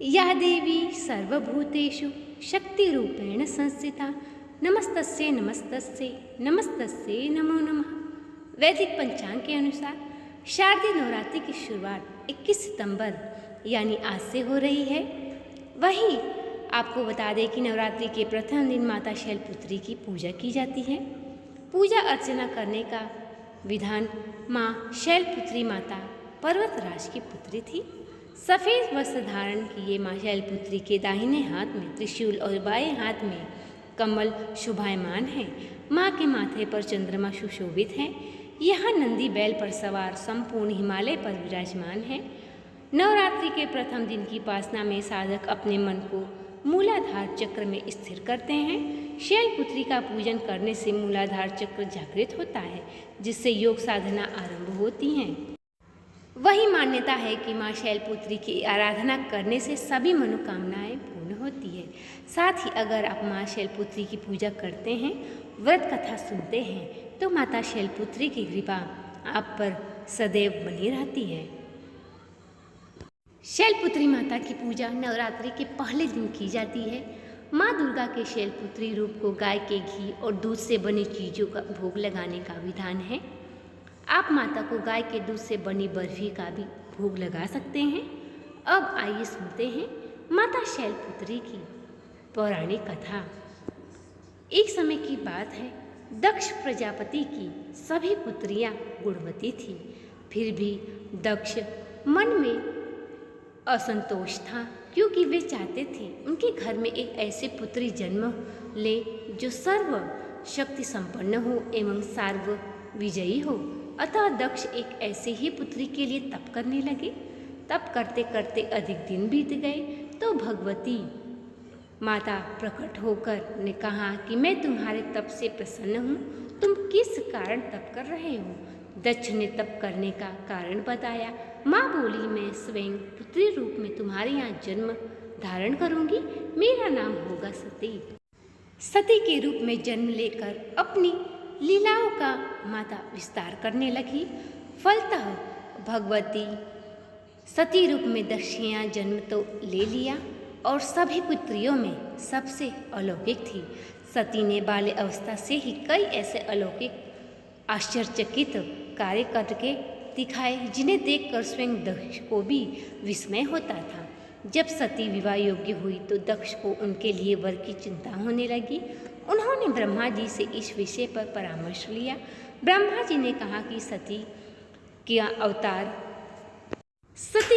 या देवी सर्वभूतेषु शक्तिरूपेण संस्थिता नमस्तस्यै नमस्तस्यै नमस्तस्यै नमो नमः। वैदिक पंचांग के अनुसार शारदीय नवरात्रि की शुरुआत 21 सितंबर यानी आज से हो रही है। वहीं आपको बता दें कि नवरात्रि के प्रथम दिन माता शैलपुत्री की पूजा की जाती है। पूजा अर्चना करने का विधान माँ शैलपुत्री माता पर्वतराज की पुत्री थी। सफ़ेद वस्त्र धारण किए माँ शैलपुत्री के दाहिने हाथ में त्रिशूल और बाएं हाथ में कमल शोभायमान है। माँ के माथे पर चंद्रमा सुशोभित है। यहाँ नंदी बैल पर सवार संपूर्ण हिमालय पर विराजमान है। नवरात्रि के प्रथम दिन की उपासना में साधक अपने मन को मूलाधार चक्र में स्थिर करते हैं। शैलपुत्री का पूजन करने से मूलाधार चक्र जागृत होता है, जिससे योग साधना आरंभ होती है। वही मान्यता है कि माँ शैलपुत्री की आराधना करने से सभी मनोकामनाएं पूर्ण होती है। साथ ही अगर आप माँ शैलपुत्री की पूजा करते हैं, व्रत कथा सुनते हैं, तो माता शैलपुत्री की कृपा आप पर सदैव बनी रहती है। शैलपुत्री माता की पूजा नवरात्रि के पहले दिन की जाती है। माँ दुर्गा के शैलपुत्री रूप को गाय के घी और दूध से बनी चीज़ों का भोग लगाने का विधान है। आप माता को गाय के दूध से बनी बर्फी का भी भोग लगा सकते हैं। अब आइए सुनते हैं माता शैलपुत्री की पौराणिक कथा। एक समय की बात है, दक्ष प्रजापति की सभी पुत्रियां गुणवती थीं। फिर भी दक्ष मन में असंतोष था, क्योंकि वे चाहते थे उनके घर में एक ऐसी पुत्री जन्म ले जो सर्व शक्ति संपन्न हो एवं सार्व विजयी हो। अतः दक्ष एक ऐसे ही पुत्री के लिए तप करने लगे। तप करते करते अधिक दिन बीत गए तो भगवती माता प्रकट होकर ने कहा कि मैं तुम्हारे तप से प्रसन्न हूँ। तुम किस कारण तप कर रहे हो? दक्ष ने तप करने का कारण बताया। माँ बोली, मैं स्वयं पुत्री रूप में तुम्हारे यहाँ जन्म धारण करूँगी। मेरा नाम होगा सती। सती के रूप में जन्म लेकर अपनी लीलाओं का माता विस्तार करने लगी। फलतः भगवती सती रूप में दक्षिणा जन्म तो ले लिया और सभी पुत्रियों में सबसे अलौकिक थी। सती ने बाल्य अवस्था से ही कई ऐसे अलौकिक आश्चर्यचकित कार्य करके दिखाए, जिन्हें देखकर स्वयं दक्ष को भी विस्मय होता था। जब सती विवाह योग्य हुई तो दक्ष को उनके लिए वर की चिंता होने लगी। उन्होंने ब्रह्मा जी से इस विषय पर परामर्श लिया। ब्रह्मा जी ने कहा कि सती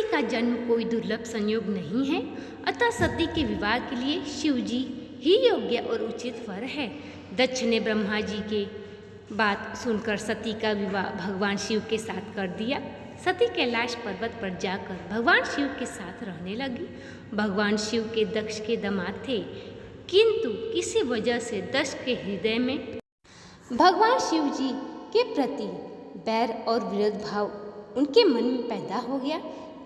का जन्म कोई दुर्लभ संयोग नहीं है, अतः सती के विवाह के लिए शिव जी ही योग्य और उचित वर है। दक्ष ने ब्रह्मा जी के बात सुनकर सती का विवाह भगवान शिव के साथ कर दिया। सती कैलाश पर्वत पर जाकर भगवान शिव के साथ रहने लगी। भगवान शिव के दक्ष के दामाद थे, किंतु किसी वजह से दक्ष के हृदय में भगवान शिव जी के प्रति बैर और विरोध भाव उनके मन में पैदा हो गया।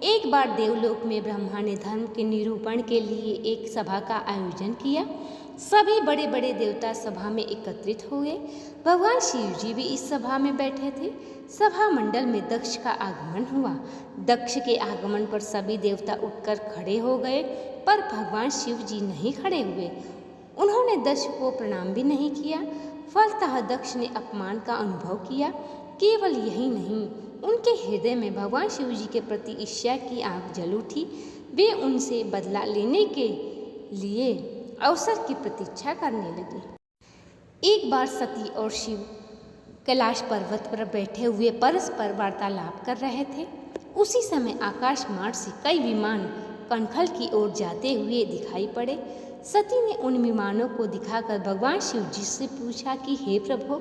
एक बार देवलोक में ब्रह्मा ने धर्म के निरूपण के लिए एक सभा का आयोजन किया। सभी बड़े बड़े देवता सभा में एकत्रित हुए। भगवान शिव जी भी इस सभा में बैठे थे। सभा मंडल में दक्ष का आगमन हुआ। दक्ष के आगमन पर सभी देवता उठकर खड़े हो गए, पर भगवान शिव जी नहीं खड़े हुए। उन्होंने दक्ष को प्रणाम भी नहीं किया। फलतः दक्ष ने अपमान का अनुभव किया। केवल यही नहीं, उनके हृदय में भगवान शिव जी के प्रति ईर्ष्या की आग जल उठी। वे उनसे बदला लेने के लिए अवसर की प्रतीक्षा करने लगे। एक बार सती और शिव कैलाश पर्वत पर बैठे हुए परस्पर वार्तालाप कर रहे थे। उसी समय आकाश मार्ग से कई विमान कनखल की ओर जाते हुए दिखाई पड़े। सती ने उन विमानों को दिखाकर भगवान शिव जी से पूछा कि हे प्रभु,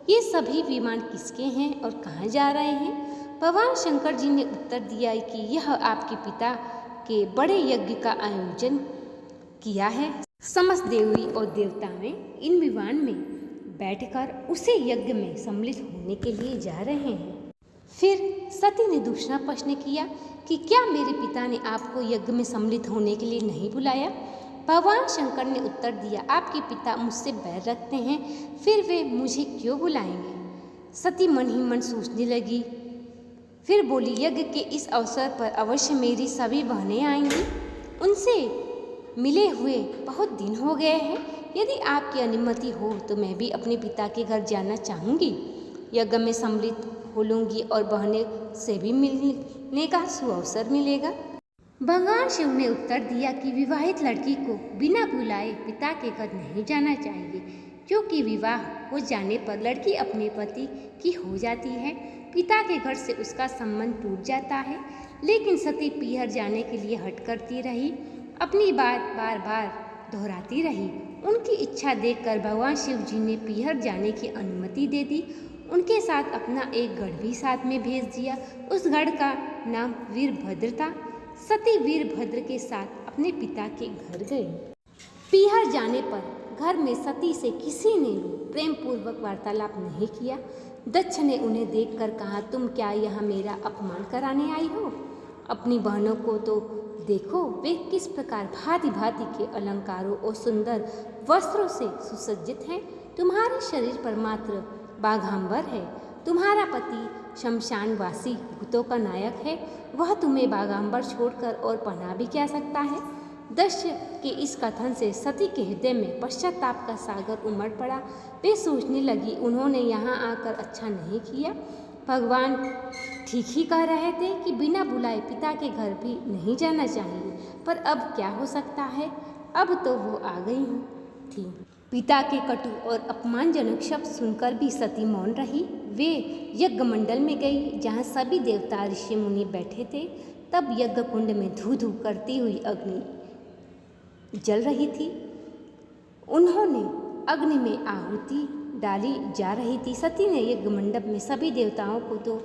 ये सभी विमान किसके हैं और कहाँ जा रहे हैं? भगवान शंकर जी ने उत्तर दिया कि यह आपके पिता के बड़े यज्ञ का आयोजन किया है। समस्त देवी और देवताएं इन विमान में बैठकर उसे यज्ञ में सम्मिलित होने के लिए जा रहे हैं। फिर सती ने दूसरा प्रश्न किया कि क्या मेरे पिता ने आपको यज्ञ में सम्मिलित होने के लिए नहीं बुलाया? भगवान शंकर ने उत्तर दिया, आपके पिता मुझसे बैर रखते हैं, फिर वे मुझे क्यों बुलाएंगे? सती मन ही मन सोचने लगी। फिर बोली, यज्ञ के इस अवसर पर अवश्य मेरी सभी बहनें आएंगी। उनसे मिले हुए बहुत दिन हो गए हैं। यदि आपकी अनुमति हो तो मैं भी अपने पिता के घर जाना चाहूँगी। यज्ञ में सम्मिलित हो लूँगी और बहनों से भी मिलने का सुअवसर मिलेगा। भगवान शिव ने उत्तर दिया कि विवाहित लड़की को बिना बुलाए पिता के घर नहीं जाना चाहिए, क्योंकि विवाह हो जाने पर लड़की अपने पति की हो जाती है। पिता के घर से उसका संबंध टूट जाता है। लेकिन सती पीहर जाने के लिए हट करती रही, अपनी बात बार बार दोहराती रही। उनकी इच्छा देखकर भगवान शिव जी ने पीहर जाने की अनुमति दे दी। उनके साथ अपना एक गढ़ भी साथ में भेज दिया। उस गढ़ का नाम वीरभद्र था। सती वीरभद्र के साथ अपने पिता के घर गई। पीहर जाने पर घर में सती से किसी ने प्रेम पूर्वक वार्तालाप नहीं किया। दक्ष ने उन्हें देखकर कहा, तुम क्या यहाँ मेरा अपमान कराने आई हो? अपनी बहनों को तो देखो, वे किस प्रकार भांति भांति के अलंकारों और सुंदर वस्त्रों से सुसज्जित हैं। तुम्हारे शरीर पर मात्र बाघांबर है। तुम्हारा पति शमशानवासी भूतों का नायक है। वह तुम्हें बाघांबर छोड़कर और पहना भी क्या सकता है? दक्ष के इस कथन से सती के हृदय में पश्चाताप का सागर उमड़ पड़ा। वे सोचने लगी, उन्होंने यहाँ आकर अच्छा नहीं किया। भगवान ठीक ही कह रहे थे कि बिना बुलाए पिता के घर भी नहीं जाना चाहिए, पर अब क्या हो सकता है? अब तो वो आ गई थी। पिता के कटु और अपमानजनक शब्द सुनकर भी सती मौन रही। वे यज्ञ मंडल में गई, जहाँ सभी देवता ऋषि मुनि बैठे थे। तब यज्ञ कुंड में धू धू करती हुई अग्नि जल रही थी। उन्होंने अग्नि में आहुति डाली जा रही थी। सती ने यज्ञ मंडप में सभी देवताओं को तो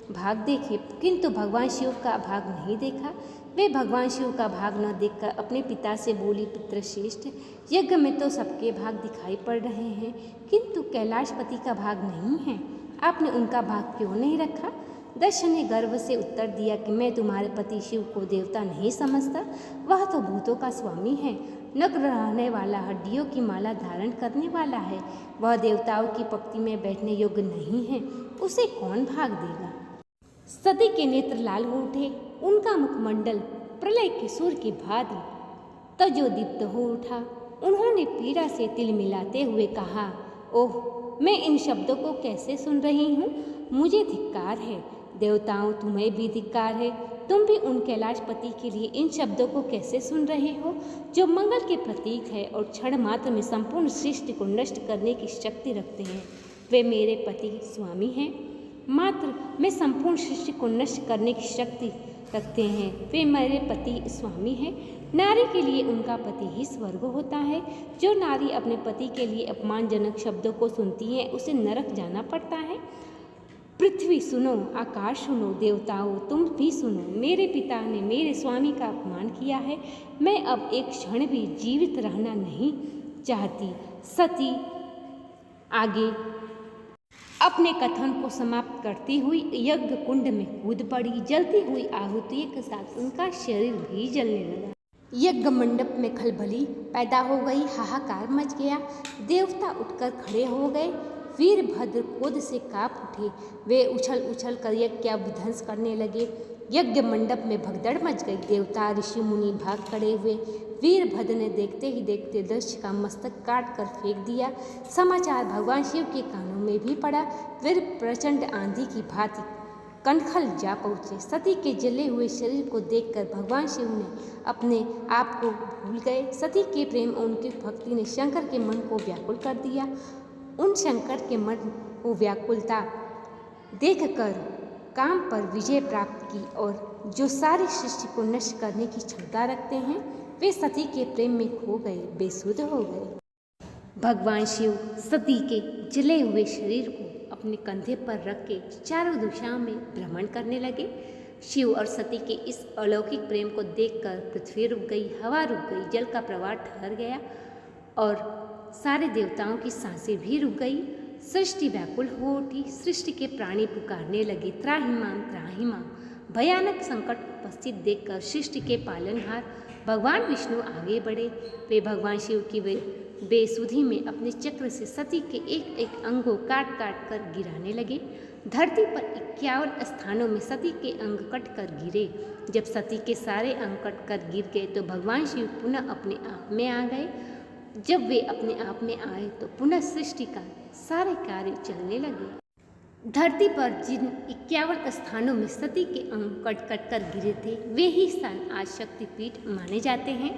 भाग देखे, किंतु भगवान शिव का भाग नहीं देखा। वे भगवान शिव का भाग न देखकर अपने पिता से बोली, पुत्र श्रेष्ठ, यज्ञ में तो सबके भाग दिखाई पड़ रहे हैं, किंतु कैलाशपति का भाग नहीं है। आपने उनका भाग क्यों नहीं रखा? दक्ष ने गर्व से उत्तर दिया कि मैं तुम्हारे पति शिव को देवता नहीं समझता। वह तो भूतों का स्वामी है, नग्न रहने वाला, हड्डियों की माला धारण करने वाला है। वह देवताओं की पंक्ति में बैठने योग्य नहीं है, उसे कौन भाग देगा? सती के नेत्र लाल हो उठे। उनका मुखमंडल प्रलय के सूर्य की भांति तजोदीप्त हो उठा। उन्होंने पीड़ा से तिल मिलाते हुए कहा, ओह, मैं इन शब्दों को कैसे सुन रही हूँ? मुझे धिक्कार है। देवताओं, तुम्हें भी धिक्कार है। तुम भी उन कैलाशपति के लिए इन शब्दों को कैसे सुन रहे हो, जो मंगल के प्रतीक है और क्षण मात्र में संपूर्ण सृष्टि को नष्ट करने की शक्ति रखते हैं। वे मेरे पति स्वामी हैं, मात्र मैं संपूर्ण सृष्टि को नष्ट करने की शक्ति रखते हैं। वे मेरे पति स्वामी हैं। नारी के लिए उनका पति ही स्वर्ग होता है। जो नारी अपने पति के लिए अपमानजनक शब्दों को सुनती है, उसे नरक जाना पड़ता है। पृथ्वी सुनो, आकाश सुनो, देवताओं तुम भी सुनो। मेरे पिता ने मेरे स्वामी का अपमान किया है। मैं अब एक क्षण भी जीवित रहना नहीं चाहती। सती आगे अपने कथन को समाप्त करती हुई यज्ञ कुंड में कूद पड़ी। जलती हुई आहुति के साथ उनका शरीर भी जलने लगा। यज्ञ मंडप में खलबली पैदा हो गई, हाहाकार मच गया। देवता उठकर खड़े हो गए। वीरभद्र क्रोध से कांप उठे। वे उछल उछल कर यज्ञ का विध्वंस करने लगे। यज्ञ मंडप में भगदड़ मच गई। देवता ऋषि मुनि भाग खड़े हुए। वीरभद्र ने देखते ही देखते दक्ष का मस्तक काट कर फेंक दिया। समाचार भगवान शिव के कानों में भी पड़ा। वीर प्रचंड आंधी की भांति कनखल जा पहुँचे। सती के जले हुए शरीर को देखकर भगवान शिव ने अपने आप को भूल गए। सती के प्रेम और उनकी भक्ति ने शंकर के मन को व्याकुल कर दिया। उन शंकर के मन को व्याकुलता देखकर काम पर विजय प्राप्त की, और जो सारी सृष्टि को नष्ट करने की क्षमता रखते हैं, वे सती के प्रेम में खो गए, बेसुध हो गए। भगवान शिव सती के जले हुए शरीर को अपने कंधे पर रख के चारों दिशाओं में भ्रमण करने लगे। शिव और सती के इस अलौकिक प्रेम को देखकर पृथ्वी रुक गई, हवा रुक गई, जल का प्रवाह ठहर गया और सारे देवताओं की सांसें भी रुक गई। सृष्टि व्याकुल हो उठी। सृष्टि के प्राणी पुकारने लगे, त्राहिमाम त्राहिमाम। भयानक संकट उपस्थित देखकर सृष्टि के पालनहार भगवान विष्णु आगे बढ़े। वे भगवान शिव की बेसुधी में अपने चक्र से सती के एक एक अंग को काट काट कर गिराने लगे। धरती पर 51 स्थानों में सती के अंग कट कर गिरे। जब सती के सारे अंग कट कर गिर गए तो भगवान शिव पुनः अपने आप में आ गए। जब वे अपने आप में आए तो पुनः सृष्टि का सारे कार्य चलने लगे। धरती पर जिन 51 स्थानों में सती के अंग कट कट कर गिरे थे, वे ही स्थान आज शक्तिपीठ माने जाते हैं।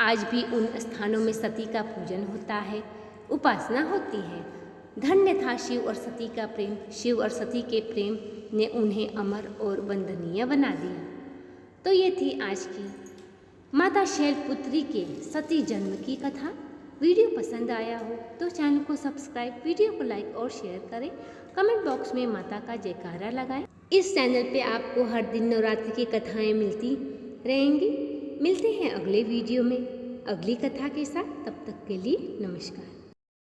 आज भी उन स्थानों में सती का पूजन होता है, उपासना होती है। धन्य था शिव और सती का प्रेम। शिव और सती के प्रेम ने उन्हें अमर और वंदनीय बना दिया। तो ये थी आज की माता शैलपुत्री के सती जन्म की कथा। वीडियो पसंद आया हो तो चैनल को सब्सक्राइब, वीडियो को लाइक और शेयर करें। कमेंट बॉक्स में माता का जयकारा लगाएं। इस चैनल पे आपको हर दिन नवरात्रि की कथाएं मिलती रहेंगी। मिलते हैं अगले वीडियो में अगली कथा के साथ। तब तक के लिए नमस्कार।